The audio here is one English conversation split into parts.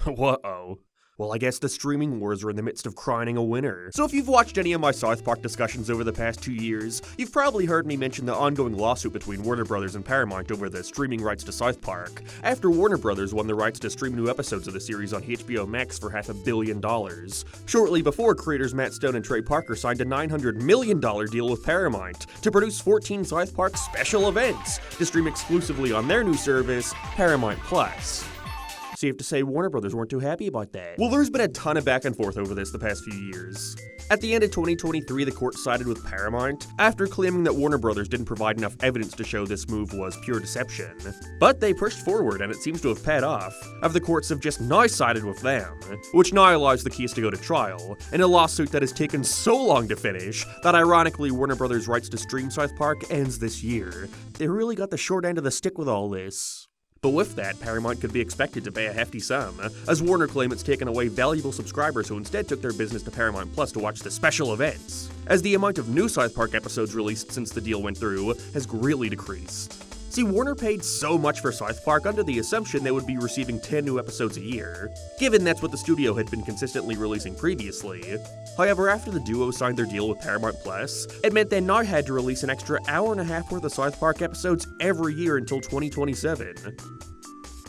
Whoa. Well, I guess the streaming wars are in the midst of crowning a winner. So if you've watched any of my South Park discussions over the past 2 years, you've probably heard me mention the ongoing lawsuit between Warner Bros. And Paramount over the streaming rights to South Park, after Warner Bros. Won the rights to stream new episodes of the series on HBO Max for $500 million. Shortly before, creators Matt Stone and Trey Parker signed a $900 million deal with Paramount to produce 14 South Park special events to stream exclusively on their new service, Paramount Plus. Safe to say Warner Bros. Weren't too happy about that. Well, there's been a ton of back and forth over this the past few years. At the end of 2023, the court sided with Paramount after claiming that Warner Bros. Didn't provide enough evidence to show this move was pure deception. But they pushed forward and it seems to have paid off, as the courts have just now sided with them, which now allows the case to go to trial, in a lawsuit that has taken so long to finish that ironically Warner Bros. Rights to stream South Park ends this year. They really got the short end of the stick with all this. But with that, Paramount could be expected to pay a hefty sum, as Warner claim it's taken away valuable subscribers who instead took their business to Paramount Plus to watch the special events, as the amount of new South Park episodes released since the deal went through has greatly decreased. See, Warner paid so much for South Park under the assumption they would be receiving 10 new episodes a year, given that's what the studio had been consistently releasing previously. However, after the duo signed their deal with Paramount Plus, it meant they now had to release an extra hour and a half worth of South Park episodes every year until 2027.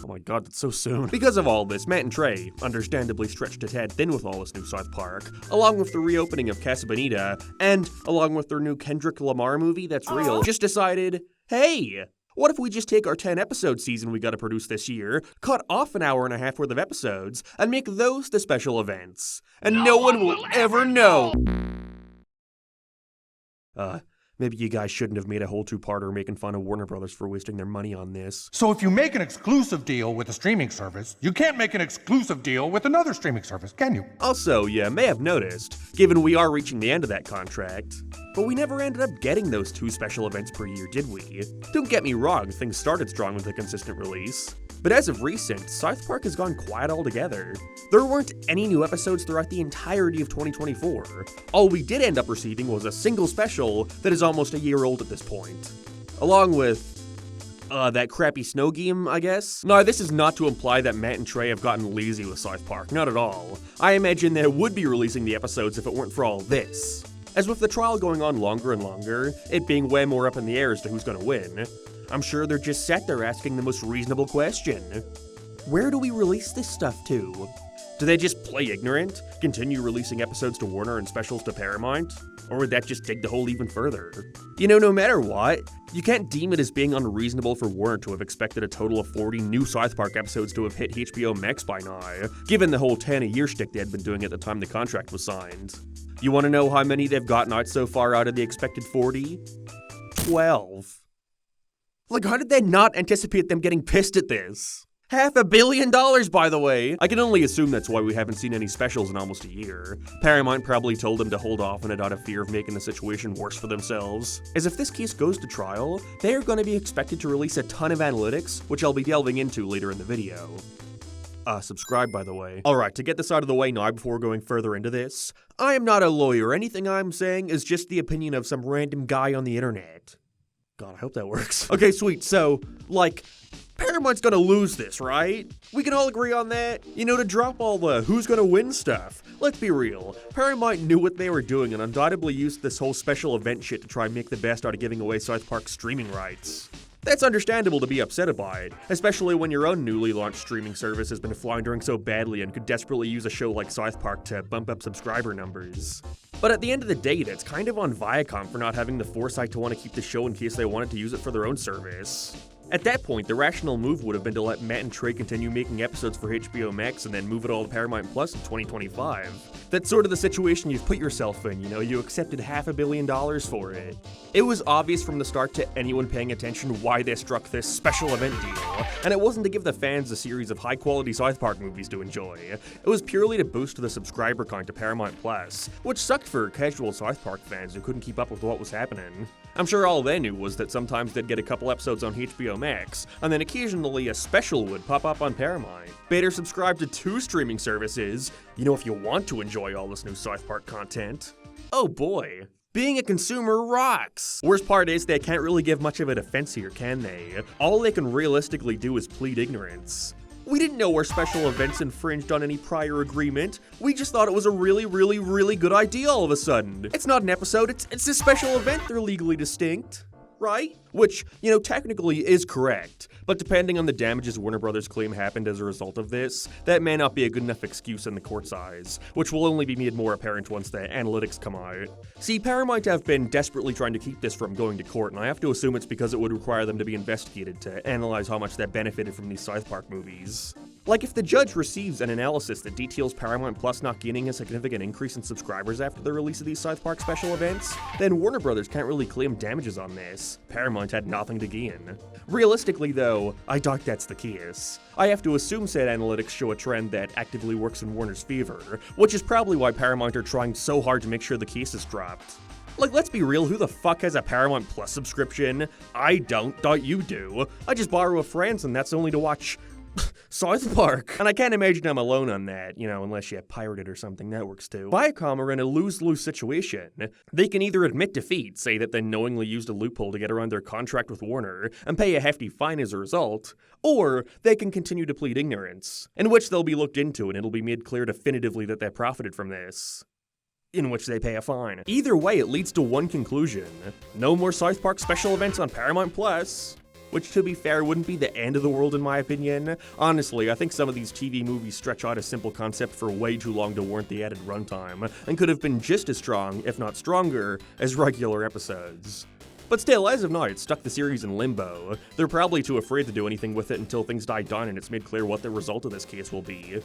Oh my god, that's so soon. Because of all this, Matt and Trey, understandably stretched a tad thin with all this new South Park, along with the reopening of Casa Bonita, and along with their new Kendrick Lamar movie that's real, just decided, hey, what if we just take our 10-episode season we gotta produce this year, cut off an hour and a half worth of episodes, and make those the special events? And no one will ever know! Maybe you guys shouldn't have made a whole two-parter making fun of Warner Bros. For wasting their money on this. So if you make an exclusive deal with a streaming service, you can't make an exclusive deal with another streaming service, can you? Also, you may have noticed, given we are reaching the end of that contract, but we never ended up getting those 2 special events per year, did we? Don't get me wrong, things started strong with a consistent release. But as of recent, South Park has gone quiet altogether. There weren't any new episodes throughout the entirety of 2024. All we did end up receiving was a single special that is almost a year old at this point. Along with that crappy snow game, I guess? Now, this is not to imply that Matt and Trey have gotten lazy with South Park, not at all. I imagine they would be releasing the episodes if it weren't for all this. As with the trial going on longer and longer, it being way more up in the air as to who's gonna win, I'm sure they're just sat there asking the most reasonable question. Where do we release this stuff to? Do they just play ignorant, continue releasing episodes to Warner and specials to Paramount? Or would that just dig the hole even further? You know, no matter what, you can't deem it as being unreasonable for Warner to have expected a total of 40 new South Park episodes to have hit HBO Max by now, given the whole 10-a-year shtick they had been doing at the time the contract was signed. You want to know how many they've gotten out so far out of the expected 40? 12. Like, how did they not anticipate them getting pissed at this? $500 million, by the way! I can only assume that's why we haven't seen any specials in almost a year. Paramount probably told them to hold off on it out of fear of making the situation worse for themselves. As if this case goes to trial, they are going to be expected to release a ton of analytics, which I'll be delving into later in the video. Subscribe, by the way. Alright, to get this out of the way now before going further into this, I am not a lawyer. Anything I'm saying is just the opinion of some random guy on the internet. God, I hope that works. Okay, sweet. So, like, Paramount's gonna lose this, right? We can all agree on that? You know, to drop all the who's gonna win stuff. Let's be real. Paramount knew what they were doing and undoubtedly used this whole special event shit to try and make the best out of giving away South Park's streaming rights. That's understandable to be upset about it, especially when your own newly launched streaming service has been floundering so badly and could desperately use a show like South Park to bump up subscriber numbers. But at the end of the day, that's kind of on Viacom for not having the foresight to want to keep the show in case they wanted to use it for their own service. At that point, the rational move would have been to let Matt and Trey continue making episodes for HBO Max and then move it all to Paramount Plus in 2025. That's sort of the situation you've put yourself in, you know, you accepted $500 million for it. It was obvious from the start to anyone paying attention why they struck this special event deal, and it wasn't to give the fans a series of high-quality South Park movies to enjoy. It was purely to boost the subscriber count to Paramount Plus, which sucked for casual South Park fans who couldn't keep up with what was happening. I'm sure all they knew was that sometimes they'd get a couple episodes on HBO Max, and then occasionally a special would pop up on Paramount. Better subscribe to 2 streaming services, you know, if you want to enjoy all this new South Park content. Oh boy. Being a consumer rocks! Worst part is they can't really give much of a defense here, can they? All they can realistically do is plead ignorance. We didn't know our special events infringed on any prior agreement. We just thought it was a really, really, really good idea all of a sudden. It's not an episode, it's a special event. They're legally distinct. Right? Which, technically is correct, but depending on the damages Warner Brothers claim happened as a result of this, that may not be a good enough excuse in the court's eyes, which will only be made more apparent once the analytics come out. See, Paramount have been desperately trying to keep this from going to court, and I have to assume it's because it would require them to be investigated to analyze how much that benefited from these South Park movies. Like, if the judge receives an analysis that details Paramount Plus not gaining a significant increase in subscribers after the release of these South Park special events, then Warner Brothers can't really claim damages on this. Paramount had nothing to gain. Realistically, though, I doubt that's the case. I have to assume said analytics show a trend that actively works in Warner's favor, which is probably why Paramount are trying so hard to make sure the case is dropped. Like, let's be real, who the fuck has a Paramount Plus subscription? I don't, thought you do. I just borrow a friend's and that's only to watch South Park. And I can't imagine I'm alone on that, unless you pirate it or something, that works too. Viacom are in a lose-lose situation. They can either admit defeat, say that they knowingly used a loophole to get around their contract with Warner, and pay a hefty fine as a result, or they can continue to plead ignorance, in which they'll be looked into and it'll be made clear definitively that they profited from this, in which they pay a fine. Either way, it leads to one conclusion. No more South Park special events on Paramount Plus. Which, to be fair, wouldn't be the end of the world in my opinion. Honestly, I think some of these TV movies stretch out a simple concept for way too long to warrant the added runtime, and could have been just as strong, if not stronger, as regular episodes. But still, as of now, it's stuck the series in limbo. They're probably too afraid to do anything with it until things die down and it's made clear what the result of this case will be.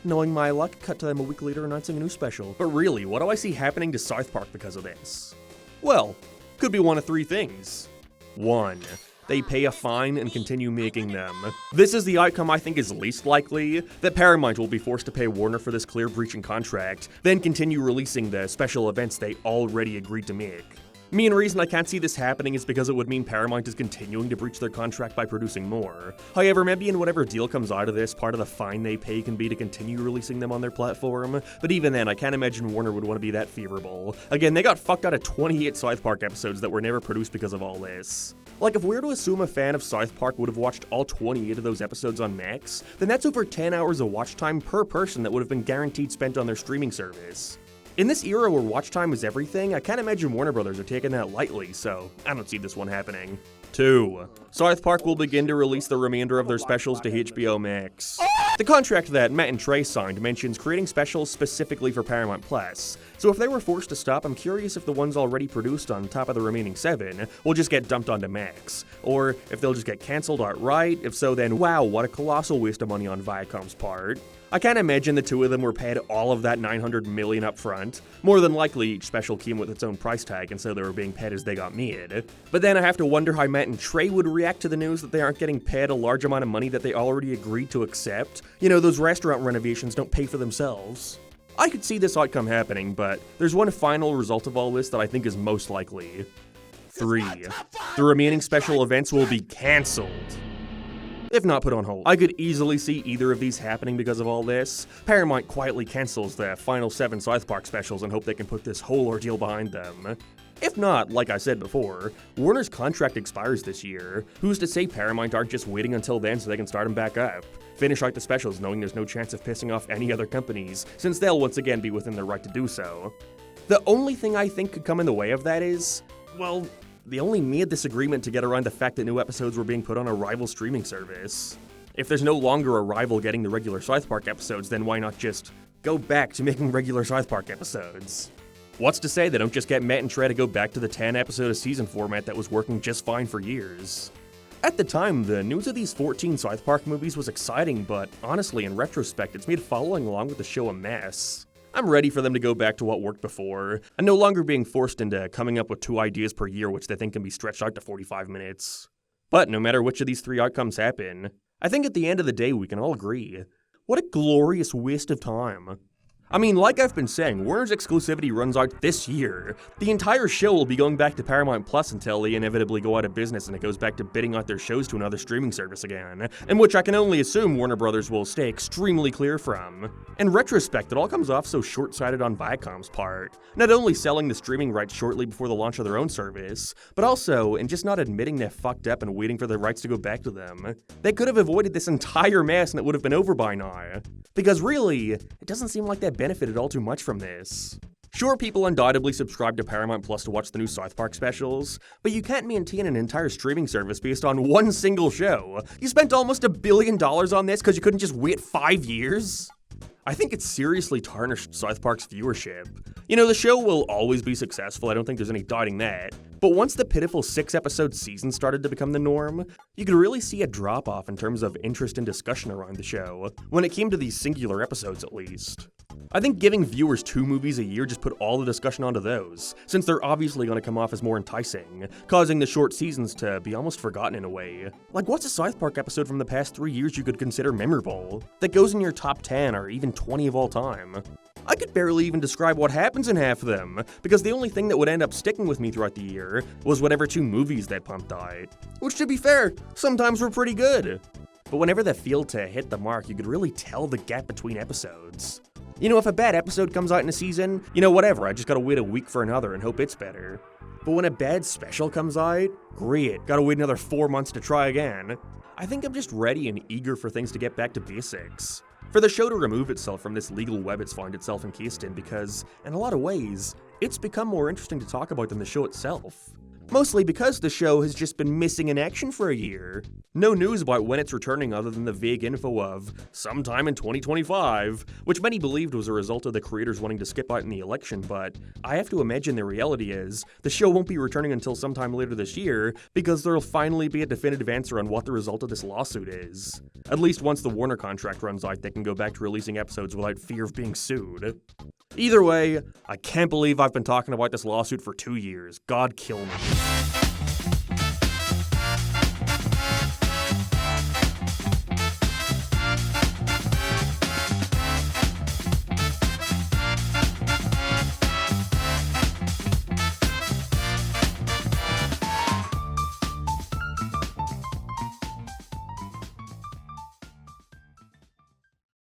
Knowing my luck, cut to them a week later announcing a new special. But really, what do I see happening to South Park because of this? Well, could be one of three things. 1. They pay a fine and continue making them. This is the outcome I think is least likely, that Paramount will be forced to pay Warner for this clear breach in contract, then continue releasing the special events they already agreed to make. Main reason I can't see this happening is because it would mean Paramount is continuing to breach their contract by producing more. However, maybe in whatever deal comes out of this, part of the fine they pay can be to continue releasing them on their platform, but even then, I can't imagine Warner would want to be that favorable. Again, they got fucked out of 28 South Park episodes that were never produced because of all this. Like, if we were to assume a fan of South Park would have watched all 28 of those episodes on Max, then that's over 10 hours of watch time per person that would have been guaranteed spent on their streaming service. In this era where watch time is everything, I can't imagine Warner Brothers are taking that lightly, so I don't see this one happening. 2. South Park will begin to release the remainder of their specials to HBO Max. The contract that Matt and Trey signed mentions creating specials specifically for Paramount Plus, so if they were forced to stop, I'm curious if the ones already produced on top of the remaining 7 will just get dumped onto Max, or if they'll just get cancelled outright. If so, then wow, what a colossal waste of money on Viacom's part. I can't imagine the two of them were paid all of that $900 million up front. More than likely, each special came with its own price tag, and so they were being paid as they got made. But then I have to wonder how Matt and Trey would react to the news that they aren't getting paid a large amount of money that they already agreed to accept. Those restaurant renovations don't pay for themselves. I could see this outcome happening, but there's one final result of all this that I think is most likely. 3. The remaining special events will be cancelled, if not put on hold. I could easily see either of these happening because of all this. Paramount quietly cancels the final 7 South Park specials and hope they can put this whole ordeal behind them. If not, like I said before, Warner's contract expires this year. Who's to say Paramount aren't just waiting until then so they can start them back up? Finish out the specials knowing there's no chance of pissing off any other companies, since they'll once again be within their right to do so. The only thing I think could come in the way of that is, well, they only made this agreement to get around the fact that new episodes were being put on a rival streaming service. If there's no longer a rival getting the regular South Park episodes, then why not just go back to making regular South Park episodes? What's to say they don't just get Matt and Trey to go back to the 10-episode a season format that was working just fine for years? At the time, the news of these 14 South Park movies was exciting, but honestly, in retrospect, it's made following along with the show a mess. I'm ready for them to go back to what worked before, and no longer being forced into coming up with 2 ideas per year which they think can be stretched out to 45 minutes. But no matter which of these 3 outcomes happen, I think at the end of the day we can all agree, what a glorious waste of time. I mean, like I've been saying, Warner's exclusivity runs out this year. The entire show will be going back to Paramount Plus until they inevitably go out of business and it goes back to bidding out their shows to another streaming service again, and which I can only assume Warner Brothers will stay extremely clear from. In retrospect, it all comes off so short-sighted on Viacom's part, not only selling the streaming rights shortly before the launch of their own service, but also in just not admitting they fucked up and waiting for the rights to go back to them. They could have avoided this entire mess and it would have been over by now. Because really, it doesn't seem like they benefited all too much from this. Sure, people undoubtedly subscribe to Paramount Plus to watch the new South Park specials, but you can't maintain an entire streaming service based on one single show. You spent almost $1 billion on this because you couldn't just wait 5 years? I think it's seriously tarnished South Park's viewership. You know, the show will always be successful, I don't think there's any doubting that. But once the pitiful 6-episode season started to become the norm, you could really see a drop-off in terms of interest and discussion around the show, when it came to these singular episodes at least. I think giving viewers 2 movies a year just put all the discussion onto those, since they're obviously going to come off as more enticing, causing the short seasons to be almost forgotten in a way. Like, what's a South Park episode from the past 3 years you could consider memorable, that goes in your top 10 or even 20 of all time? I could barely even describe what happens in half of them, because the only thing that would end up sticking with me throughout the year was whatever 2 movies they pumped out. Which, to be fair, sometimes were pretty good. But whenever they failed to hit the mark, you could really tell the gap between episodes. You know, if a bad episode comes out in a season, you know, whatever, I just gotta wait a week for another and hope it's better. But when a bad special comes out, great, gotta wait another 4 months to try again. I think I'm just ready and eager for things to get back to basics. For the show to remove itself from this legal web it's found itself encased in because, in a lot of ways, it's become more interesting to talk about than the show itself. Mostly because the show has just been missing in action for a year. No news about when it's returning other than the vague info of sometime in 2025, which many believed was a result of the creators wanting to skip out in the election, but I have to imagine the reality is the show won't be returning until sometime later this year because there'll finally be a definitive answer on what the result of this lawsuit is. At least once the Warner contract runs out, they can go back to releasing episodes without fear of being sued. Either way, I can't believe I've been talking about this lawsuit for 2 years. God kill me.